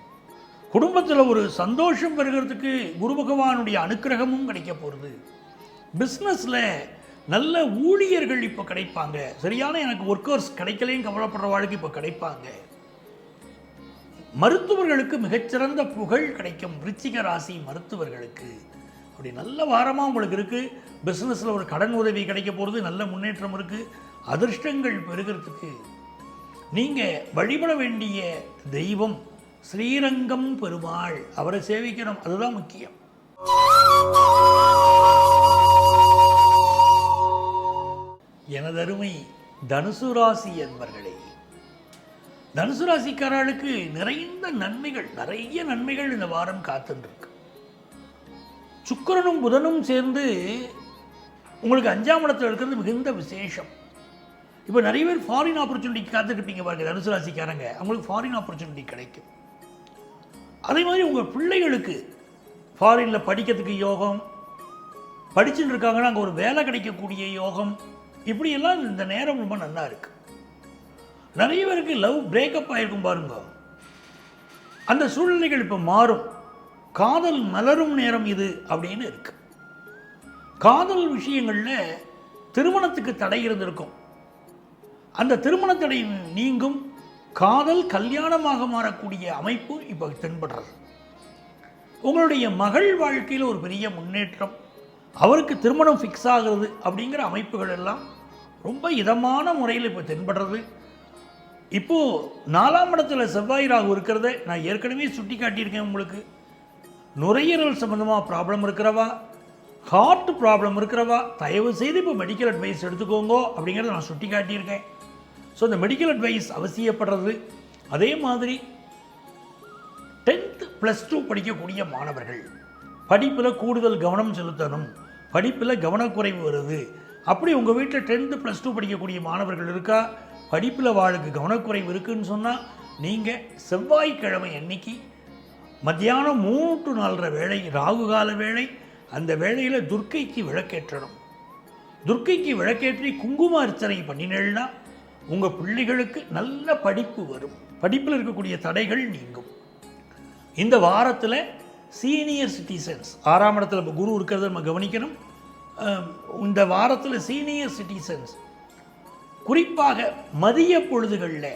குடும்பத்தில் ஒரு சந்தோஷம் பெறுகிறதுக்கு குரு பகவானுடைய அனுக்கிரகமும் கிடைக்க போகிறது. பிஸ்னஸில் நல்ல ஊழியர்கள் இப்போ கிடைப்பாங்க. சரியான எனக்கு ஒர்க்கர்ஸ் கிடைக்கலையும் கவலைப்படுற வாழ்க்கை இப்போ கிடைப்பாங்க. மருத்துவர்களுக்கு மிகச்சிறந்த புகழ் கிடைக்கும். விருச்சிக ராசி மருத்துவர்களுக்கு அப்படி நல்ல வாரமாக உங்களுக்கு இருக்குது. பிஸ்னஸில் ஒரு கடன் உதவி கிடைக்க போகிறது, நல்ல முன்னேற்றம் இருக்குது. அதிர்ஷ்டங்கள் பெறுகிறதுக்கு நீங்கள் வழிபட வேண்டிய தெய்வம் ஸ்ரீரங்கம் பெருமாள், அவரை சேவிக்கணும், அதுதான் முக்கியம். எனதருமை தனுசு ராசி என்பர்களே, தனுசு ராசிக்காரர்களுக்கு நிறைய நன்மைகள் இந்த வாரம் காத்துருக்கு. சுக்கிரனும் புதனும் சேர்ந்து உங்களுக்கு 5ஆம் இடத்துல இருக்கிறது மிகுந்த விசேஷம். இப்போ நிறைய பேர் ஃபாரின் ஆப்பர்ச்சுனிட்டி காத்துட்ருப்பீங்க பாருங்க, தனுசு ராசிக்காரங்க, அவங்களுக்கு ஃபாரின் ஆப்பர்ச்சுனிட்டி கிடைக்கும். அதே மாதிரி உங்கள் பிள்ளைகளுக்கு ஃபாரினில் படிக்கிறதுக்கு யோகம், படிச்சுட்டு இருக்காங்கன்னா அங்கே ஒரு வேலை கிடைக்கக்கூடிய யோகம், இப்படியெல்லாம் இந்த நேரம் ரொம்ப நல்லா இருக்கு. நிறைய பேருக்கு லவ் பிரேக்கப் ஆகிருக்கும் பாருங்க, அந்த சூழ்நிலைகள் இப்போ மாறும். காதல் மலரும் நேரம் இது அப்படின்னு இருக்கு. காதல் விஷயங்களில் திருமணத்துக்கு தடை இருந்திருக்கும், அந்த திருமண தடை நீங்கும். காதல் கல்யாணமாக மாறக்கூடிய அமைப்பு இப்போ தென்படுறது. உங்களுடைய மகள் வாழ்க்கையில் ஒரு பெரிய முன்னேற்றம், அவருக்கு திருமணம் ஃபிக்ஸ் ஆகிறது அப்படிங்கிற அமைப்புகள் எல்லாம் ரொம்ப இதமான முறையில் இப்போ தென்படுறது. இப்போது 4ஆம் இடத்துல செவ்வாய் ராகு இருக்கிறத நான் ஏற்கனவே சுட்டி காட்டியிருக்கேன். உங்களுக்கு நுரையீரல் சம்மந்தமாக ப்ராப்ளம் இருக்கிறவா, ஹார்ட் ப்ராப்ளம் இருக்கிறவா, தயவு செய்து இப்போ மெடிக்கல் அட்வைஸ் எடுத்துக்கோங்க அப்படிங்கிறத நான் சுட்டி காட்டியிருக்கேன். ஸோ இந்த மெடிக்கல் அட்வைஸ் அவசியப்படுறது. அதே மாதிரி 10th +2 படிக்கக்கூடிய மாணவர்கள் படிப்பில் கூடுதல் கவனம் செலுத்தணும். படிப்பில் கவனக்குறைவு வருது, அப்படி உங்கள் வீட்டில் 10th +2 படிக்கக்கூடிய மாணவர்கள் இருக்கா, படிப்பில் வாழ்க்கை கவனக்குறைவு இருக்குதுன்னு சொன்னால் நீங்கள் செவ்வாய்க்கிழமை அன்னைக்கு மத்தியானம் 3 to 4 வேளை, ராகு கால வேளை, அந்த வேளையில் துர்க்கைக்கு விளக்கேற்றணும். துர்க்கைக்கு விளக்கேற்றி குங்கும அர்ச்சனை பண்ணினேன்னா உங்கள் பிள்ளைகளுக்கு நல்ல படிப்பு வரும், படிப்பில் இருக்கக்கூடிய தடைகள் நீங்கும். இந்த வாரத்தில் சீனியர் சிட்டிசன்ஸ், 6ஆம் இடத்துல இப்போ குரு இருக்கிறத நம்ம கவனிக்கணும். இந்த வாரத்தில் சீனியர் சிட்டிசன்ஸ் குறிப்பாக மதிய பொழுதுகளில்,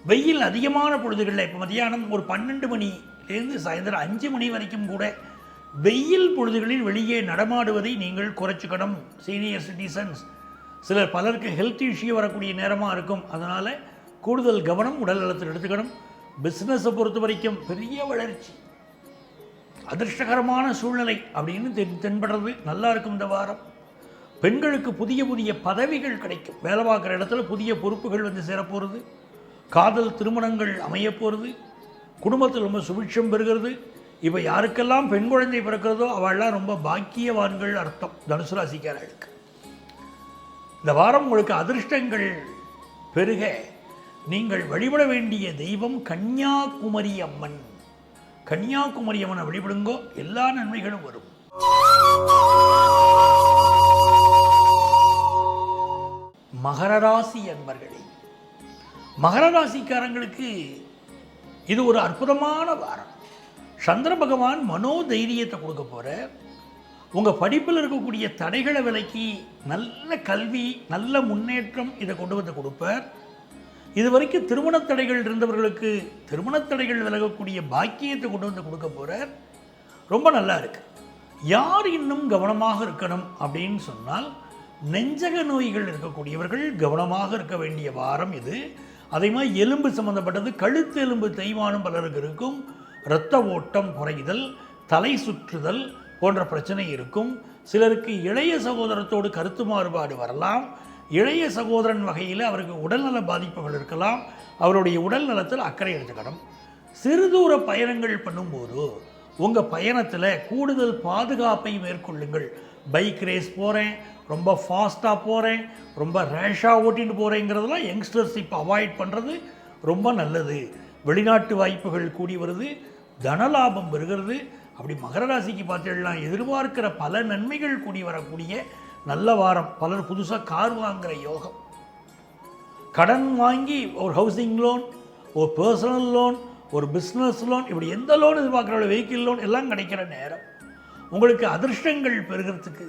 வெயில் அதிகமான பொழுதுகளில், இப்போ மதியானம் ஒரு 12 மணிலேருந்து சாயந்தரம் 5 மணி வரைக்கும் கூட வெயில் பொழுதுகளில் வெளியே நடமாடுவதை நீங்கள் குறைச்சிக்கணும். சீனியர் சிட்டிசன்ஸ் பலருக்கு ஹெல்த் இஷ்யூ வரக்கூடிய நேரமாக இருக்கும், அதனால் கூடுதல் கவனம் உடல் நலத்தில் எடுத்துக்கணும். பிஸ்னஸை பொறுத்த வரைக்கும் பெரிய வளர்ச்சி, அதிர்ஷ்டகரமான சூழ்நிலை அப்படின்னு தென்படுறது. நல்லா இருக்கும் இந்த வாரம். பெண்களுக்கு புதிய புதிய பதவிகள் கிடைக்கும், வேலை பார்க்குற இடத்துல புதிய பொறுப்புகள் வந்து சேரப்போகிறது, காதல் திருமணங்கள் அமையப்போகிறது, குடும்பத்தில் ரொம்ப சுபிட்சம் பெறுகிறது. இப்போ யாருக்கெல்லாம் பெண் குழந்தை பிறக்கிறதோ அவள்லாம் ரொம்ப பாக்கியவான்கள் அர்த்தம் தனுசு ராசிக்காரர்களுக்கு. இந்த வாரம் உங்களுக்கு அதிர்ஷ்டங்கள் பெருக நீங்கள் வழிபட வேண்டிய தெய்வம் கன்னியாகுமரி அம்மன். கன்னியாகுமரி அம்மனை வழிபடுங்கோ, எல்லா நன்மைகளும் வரும். மகர ராசி அன்பர்களே, மகர ராசிக்காரங்களுக்கு இது ஒரு அற்புதமான வாரம். சந்திர பகவான் மனோதைரியத்தை கொடுக்க போகிற, உங்கள் படிப்பில் இருக்கக்கூடிய தடைகளை விலக்கி நல்ல கல்வி, நல்ல முன்னேற்றம் இதை கொண்டு வந்து கொடுப்பார். இதுவரைக்கும் திருமணத் தடைகள் இருந்தவர்களுக்கு திருமணத் தடைகள் விலகக்கூடிய பாக்கியத்தை கொண்டு வந்து கொடுக்க போகிறார். ரொம்ப நல்லா இருக்கு. யார் இன்னும் கவனமாக இருக்கணும் அப்படின்னு சொன்னால், நெஞ்சக நோய்கள் இருக்கக்கூடியவர்கள் கவனமாக இருக்க வேண்டிய வாரம் இது. அதே மாதிரி எலும்பு சம்மந்தப்பட்டது, கழுத்து எலும்பு தேய்மானம் பலருக்கு இருக்கும். இரத்த ஓட்டம் குறைதல், தலை சுற்றுதல் போன்ற பிரச்சனை இருக்கும். சிலருக்கு இளைய சகோதரத்தோடு கருத்து மாறுபாடு வரலாம். இளைய சகோதரன் வகையில் அவருக்கு உடல்நல பாதிப்புகள் இருக்கலாம். அவருடைய உடல் நலத்தில் அக்கறை எடுத்துக்கணும். சிறுதூர பயணங்கள் பண்ணும்போது உங்கள் பயணத்தில் கூடுதல் பாதுகாப்பை மேற்கொள்ளுங்கள். பைக் ரேஸ் போகிறேன், ரொம்ப ஃபாஸ்ட்டாக போகிறேன், ரொம்ப ரேஷாக ஓட்டிட்டு போகிறேங்கிறதெல்லாம் யங்ஸ்டர்ஸ் இப்போ அவாய்ட் பண்ணுறது ரொம்ப நல்லது. வெளிநாட்டு வாய்ப்புகள் கூடி வருது, தனலாபம் வருகிறது. அப்படி மகர ராசிக்கு பார்த்தீங்கன்னா எதிர்பார்க்கிற பல நன்மைகள் கூடி வரக்கூடிய நல்ல வாரம். பலர் புதுசாக கார் வாங்குகிற யோகம், கடன் வாங்கி ஒரு ஹவுசிங் லோன், ஒரு பர்சனல் லோன், ஒரு பிஸ்னஸ் லோன், இப்படி எந்த லோன் எதிர்பார்க்குற வெஹிக்கிள் லோன் எல்லாம் கிடைக்கிற நேரம். உங்களுக்கு அதிர்ஷ்டங்கள் பெறுகிறதுக்கு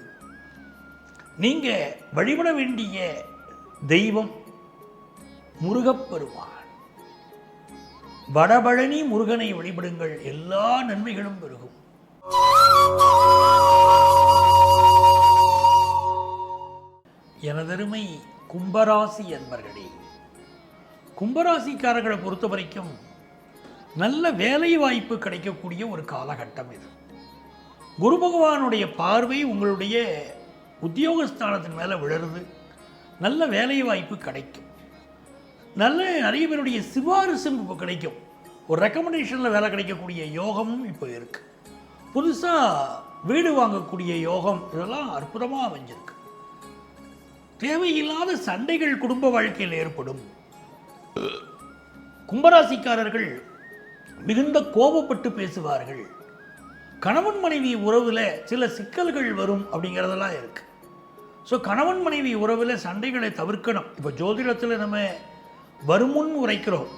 நீங்கள் வழிபட வேண்டிய தெய்வம் முருகப்பெருமான். வடபழனி முருகனை வழிபடுங்கள், எல்லா நன்மைகளும் பெருகும். எனதருமை கும்பராசி அன்பர்களே, கும்பராசிக்காரர்களை பொறுத்த வரைக்கும் நல்ல வேலை வாய்ப்பு கிடைக்கக்கூடிய ஒரு காலகட்டம் இது. குரு பகவானுடைய பார்வை உங்களுடைய உத்தியோகஸ்தானத்தின் மேலே விழருது. நல்ல வேலை வாய்ப்பு கிடைக்கும். நிறைய பேருடைய சிபாரிசும் இப்போ கிடைக்கும். ஒரு ரெக்கமெண்டேஷனில் வேலை கிடைக்கக்கூடிய யோகமும் இப்போ இருக்குது. புதுசாக வீடு வாங்கக்கூடிய யோகம், இதெல்லாம் அற்புதமாக அமைஞ்சிருக்கு. தேவையில்லாத சண்டைகள் குடும்ப வாழ்க்கையில் ஏற்படும். கும்பராசிக்காரர்கள் மிகுந்த கோபப்பட்டு பேசுவார்கள். கணவன் மனைவி உறவில் சில சிக்கல்கள் வரும் அப்படிங்கிறதெல்லாம் இருக்குது. ஸோ கணவன் மனைவி உறவில் சண்டைகளை தவிர்க்கணும். இப்போ ஜோதிடத்தில் நம்ம வருமுன் உரைக்கிறோம்.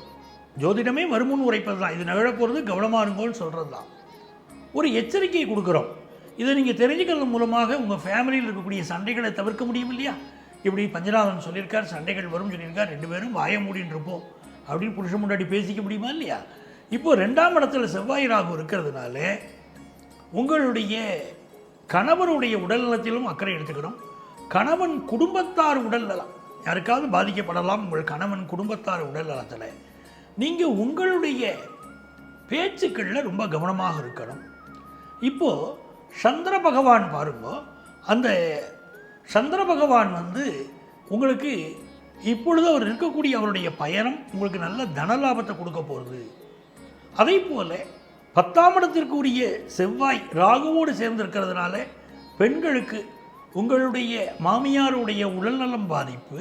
ஜோதிடமே வருமுன் உரைப்பது தான். இது நிகழ போகிறது கவனமாக இருங்கோன்னு சொல்கிறது தான். ஒரு எச்சரிக்கையை கொடுக்குறோம். இதை நீங்கள் தெரிஞ்சுக்கிறது மூலமாக உங்கள் ஃபேமிலியில் இருக்கக்கூடிய சண்டைகளை தவிர்க்க முடியும் இல்லையா? இப்படி பஞ்சநாதன் சொல்லியிருக்கார், சண்டைகள் வரும் சொல்லியிருக்கார், 2 பேரும் வாய மூடின்னு இருப்போம் அப்படின்னு புருஷன் முன்னாடி பேசிக்க முடியுமா இல்லையா? இப்போது 2ஆம் இடத்துல செவ்வாய் ராகு இருக்கிறதுனால உங்களுடைய கணவருடைய உடல் நலத்திலும் அக்கறை எடுத்துக்கணும். கணவன் குடும்பத்தார் உடல் நலம் யாருக்காவது பாதிக்கப்படலாம். உங்கள் கணவன் குடும்பத்தார் உடல் நலத்தில் நீங்கள் உங்களுடைய பேச்சுக்களில் ரொம்ப கவனமாக இருக்கணும். இப்போது சந்திர பகவான் பாருங்க, அந்த சந்திர பகவான் உங்களுக்கு இப்பொழுது அவர் இருக்கக்கூடிய அவருடைய பயணம் உங்களுக்கு நல்ல தனலாபத்தை கொடுக்க போகிறது. அதே போல் 10ஆம் இடத்திற்கு உரிய செவ்வாய் ராகுவோடு சேர்ந்திருக்கிறதுனால பெண்களுக்கு உங்களுடைய மாமியாருடைய உடல்நலம் பாதிப்பு,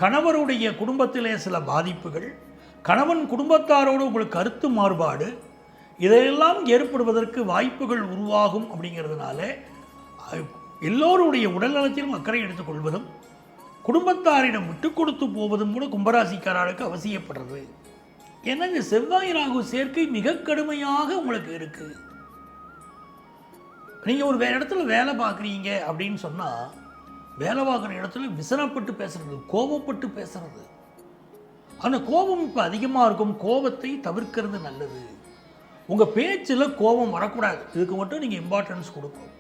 கணவருடைய குடும்பத்திலே சில பாதிப்புகள், கணவன் குடும்பத்தாரோடு உங்களுக்கு கருத்து மாறுபாடு, இதையெல்லாம் ஏற்படுவதற்கு வாய்ப்புகள் உருவாகும். அப்படிங்கிறதுனால எல்லோருடைய உடல்நலத்திலும் அக்கறை எடுத்துக்கொள்வதும் குடும்பத்தாரிடம் விட்டு கொடுத்து போவதும் கூட கும்பராசிக்காரர்களுக்கு அவசியப்படுறது. ஏன்னா இந்த செவ்வாய் ராகு சேர்க்கை மிக கடுமையாக உங்களுக்கு இருக்குது. நீங்கள் ஒரு இடத்துல வேலை பார்க்குறீங்க அப்படின்னு சொன்னால் வேலை பார்க்குற இடத்துல விசனப்பட்டு பேசுறது, கோபப்பட்டு பேசுறது, அந்த கோபம் இப்போ அதிகமாக இருக்கும். கோபத்தை தவிர்க்கிறது நல்லது. உங்கள் பேச்சில் கோபம் வரக்கூடாது. இதுக்கு மட்டும் நீங்கள் இம்பார்ட்டன்ஸ் கொடுக்கணும்.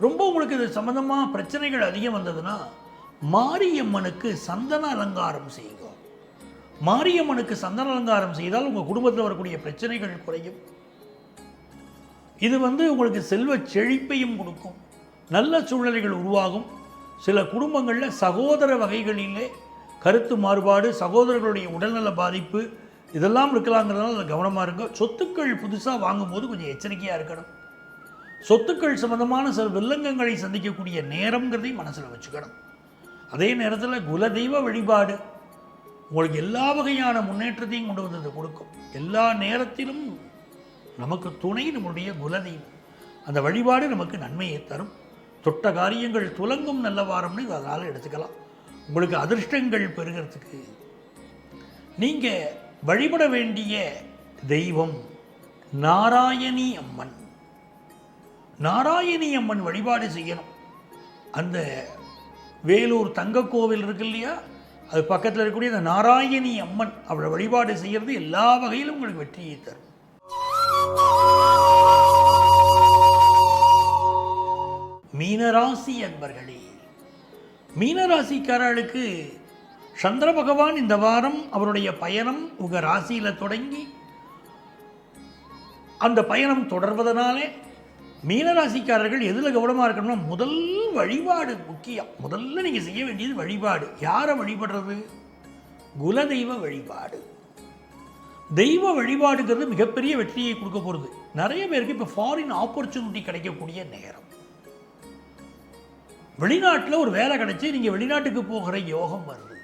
ரொம்ப உங்களுக்கு இது சம்மந்தமாக பிரச்சனைகள் அதிகம் வந்ததுன்னா மாரியம்மனுக்கு சந்தன அலங்காரம் செய்யுங்க. மாரியம்மனுக்கு சந்தன அலங்காரம் செய்தால் உங்கள் குடும்பத்தில் வரக்கூடிய பிரச்சனைகள் குறையும். இது உங்களுக்கு செல்வ செழிப்பையும் கொடுக்கும். நல்ல சூழ்நிலைகள் உருவாகும். சில குடும்பங்களில் சகோதர வகைகளிலே கருத்து மாறுபாடு, சகோதரர்களுடைய உடல்நல பாதிப்பு இதெல்லாம் இருக்கலாங்கிறதுனால அதில் கவனமாக இருங்க. சொத்துக்கள் புதுசாக வாங்கும்போது கொஞ்சம் எச்சரிக்கையாக இருக்கணும். சொத்துக்கள் சம்பந்தமான சில வில்லங்கங்களை சந்திக்கக்கூடிய நேரங்கிறதையும் மனசில் வச்சுக்கணும். அதே நேரத்தில் குலதெய்வ வழிபாடு உங்களுக்கு எல்லா வகையான முன்னேற்றத்தையும் கொண்டு வந்து கொடுக்கும். எல்லா நேரத்திலும் நமக்கு துணை நம்முடைய குலதெய்வம். அந்த வழிபாடு நமக்கு நன்மையை தரும். தொட்ட காரியங்கள் துலங்கும் நல்ல வாரம்னு அதனால் எடுத்துக்கலாம். உங்களுக்கு அதிர்ஷ்டங்கள் பெறுகிறதுக்கு நீங்கள் வழிபட வேண்டிய தெய்வம் நாராயணி அம்மன். நாராயணி அம்மன் வழிபாடு செய்யணும். அந்த வேலூர் தங்க கோவில் இருக்கு இல்லையா, அது பக்கத்தில் இருக்கக்கூடிய அந்த நாராயணி அம்மன் அவளை வழிபாடு செய்கிறது எல்லா வகையிலும் உங்களுக்கு வெற்றியை தரும். மீனராசி அன்பர்களே, மீனராசிக்காரர்களுக்கு சந்திர பகவான் இந்த வாரம் அவருடைய பயணம் உங்கள் ராசியில் தொடங்கி அந்த பயணம் தொடர்வதனாலே மீனராசிக்காரர்கள் எதில் கவனமாக இருக்கணும்னா, முதல் வழிபாடு முக்கியம். முதல்ல நீங்கள் செய்ய வேண்டியது வழிபாடு. யாரை வழிபடுறது? குலதெய்வ வழிபாடு. தெய்வ வழிபாடுங்கிறது மிகப்பெரிய வெற்றியை கொடுக்க போகிறது. நிறைய பேருக்கு இப்போ ஃபாரின் ஆப்பர்ச்சுனிட்டி கிடைக்கக்கூடிய நேரம். வெளிநாட்டில் ஒரு வேலை கிடைச்சி நீங்கள் வெளிநாட்டுக்கு போகிற யோகம் வருது.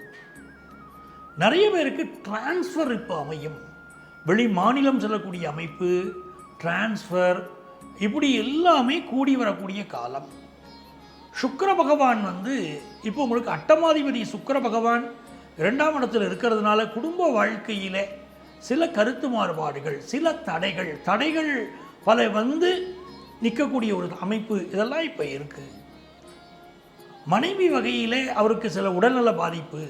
நிறைய பேருக்கு டிரான்ஸ்ஃபர் இப்போ அமையும். வெளி மாநிலம் செல்லக்கூடிய அமைப்பு, டிரான்ஸ்ஃபர், இப்படி எல்லாமே கூடி வரக்கூடிய காலம். சுக்கிர பகவான் இப்போ உங்களுக்கு அட்டமாதிபதி சுக்கிர பகவான் 2ஆம் இடத்தில் இருக்கிறதுனால குடும்ப வாழ்க்கையில் சில கருத்து மாறுபாடுகள், சில தடைகள் பல நிற்கக்கூடிய ஒரு அமைப்பு இதெல்லாம் இப்போ இருக்குது. மனைவி வகையில் அவருக்கு சில உடல்நல பாதிப்பு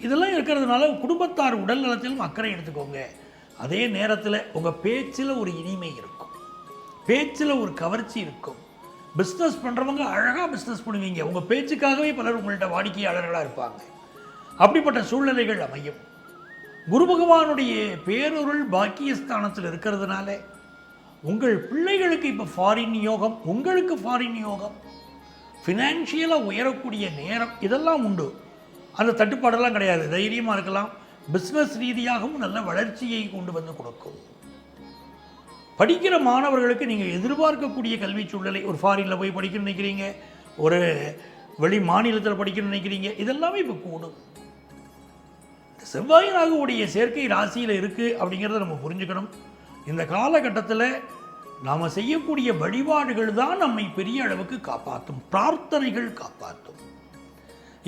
இதெல்லாம் இருக்கிறதுனால குடும்பத்தார் உடல்நலத்திலும் அக்கறை எடுத்துக்கோங்க. அதே நேரத்தில் உங்கள் பேச்சில் ஒரு இனிமை இருக்கும், பேச்சில் ஒரு கவர்ச்சி இருக்கும். பிஸ்னஸ் பண்ணுறவங்க அழகாக பிஸ்னஸ் பண்ணுவீங்க. உங்கள் பேச்சுக்காகவே பலர் உங்கள்கிட்ட வாடிக்கையாளர்களாக இருப்பாங்க. அப்படிப்பட்ட சூழ்நிலைகள் அமையும். குரு பகவானுடைய பேரொருள் பாக்கியஸ்தானத்தில் இருக்கிறதுனால உங்கள் பிள்ளைகளுக்கு இப்போ ஃபாரின் யோகம், உங்களுக்கு ஃபாரின் யோகம், ஃபினான்ஷியலாக உயரக்கூடிய நேரம் இதெல்லாம் உண்டு. அந்த தட்டுப்பாடெல்லாம் கிடையாது. தைரியமாக இருக்கலாம். பிஸ்னஸ் ரீதியாகவும் நல்ல வளர்ச்சியை கொண்டு வந்து கொடுக்கும். படிக்கிற மாணவர்களுக்கு நீங்கள் எதிர்பார்க்கக்கூடிய கல்வி சூழ்நிலை, ஒரு ஃபாரினில் போய் படிக்கணும்னு நினைக்கிறீங்க, ஒரு வெளி மாநிலத்தில் படிக்கணும்னு நினைக்கிறீங்க, இதெல்லாமே இப்போ கூடும். செவ்வாய் ராகுவுடைய சேர்க்கை ராசியில் இருக்குது அப்படிங்கிறத நம்ம புரிஞ்சுக்கணும். இந்த காலகட்டத்தில் நாம் செய்யக்கூடிய வழிபாடுகள் தான் நம்மை பெரிய அளவுக்கு காப்பாற்றும். பிரார்த்தனைகள் காப்பாற்றும்.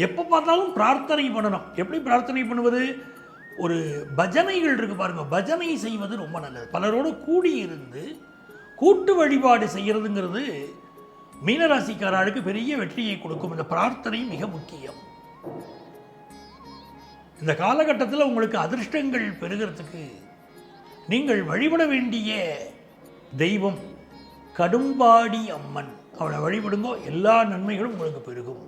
எப்போ பார்த்தாலும் பிரார்த்தனை பண்ணணும். எப்படி பிரார்த்தனை பண்ணுவது? ஒரு பஜனைகள் இருக்கு பாருங்க, பஜனை செய்வது ரொம்ப நல்லது. பலரோடு கூடியிருந்து கூட்டு வழிபாடு செய்கிறதுங்கிறது மீனராசிக்காரர்களுக்கு பெரிய வெற்றியை கொடுக்கும். இந்த பிரார்த்தனை மிக முக்கியம். இந்த காலகட்டத்தில் உங்களுக்கு அதிர்ஷ்டங்கள் பெறுகிறதுக்கு நீங்கள் வழிபட வேண்டிய தெய்வம் கடும்பாடி அம்மன். அவளை வழிபடுங்கோ, எல்லா நன்மைகளும் உங்களுக்கு பெருகும்.